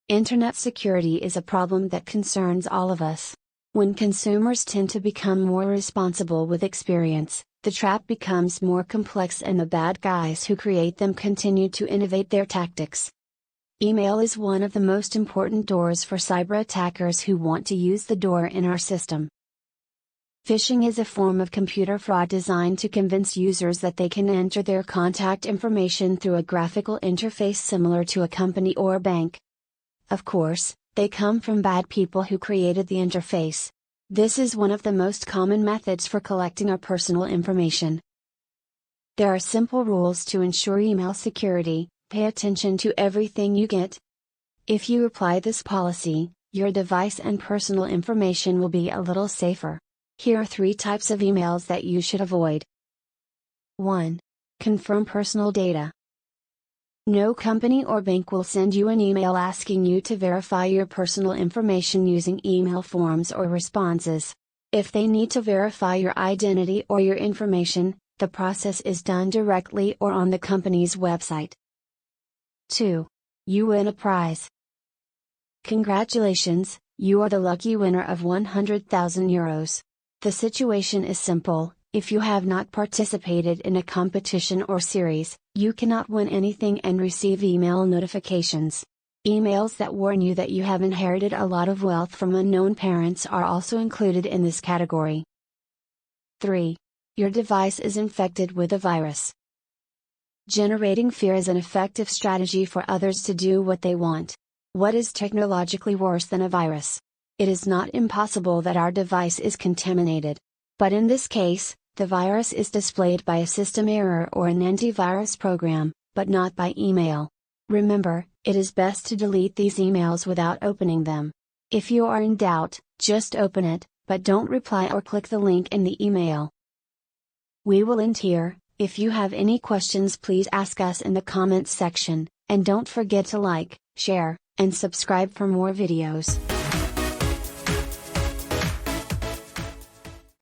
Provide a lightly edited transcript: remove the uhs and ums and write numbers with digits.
Internet security is a problem that concerns all of us. When consumers tend to become more responsible with experience, the trap becomes more complex and the bad guys who create them continue to innovate their tactics. Email is one of the most important doors for cyber attackers who want to use the door in our system. Phishing is a form of computer fraud designed to convince users that they can enter their contact information through a graphical interface similar to a company or bank. Of course, they come from bad people who created the interface. This is one of the most common methods for collecting our personal information. There are simple rules to ensure email security. Pay attention to everything you get. If you apply this policy, your device and personal information will be a little safer. Here are 3 types of emails that you should avoid. 1. Confirm personal data. No company or bank will send you an email asking you to verify your personal information using email forms or responses. If they need to verify your identity or your information, the process is done directly or on the company's website. 2. You win a prize. Congratulations, you are the lucky winner of €100,000. The situation is simple: if you have not participated in a competition or series, you cannot win anything and receive email notifications. Emails that warn you that you have inherited a lot of wealth from unknown parents are also included in this category. 3. Your device is infected with a virus. Generating fear is an effective strategy for others to do what they want. What is technologically worse than a virus? It is not impossible that our device is contaminated. But in this case, the virus is displayed by a system error or an antivirus program, but not by email. Remember, it is best to delete these emails without opening them. If you are in doubt, just open it, but don't reply or click the link in the email. We will end here. If you have any questions, please ask us in the comments section, and don't forget to like, share, and subscribe for more videos.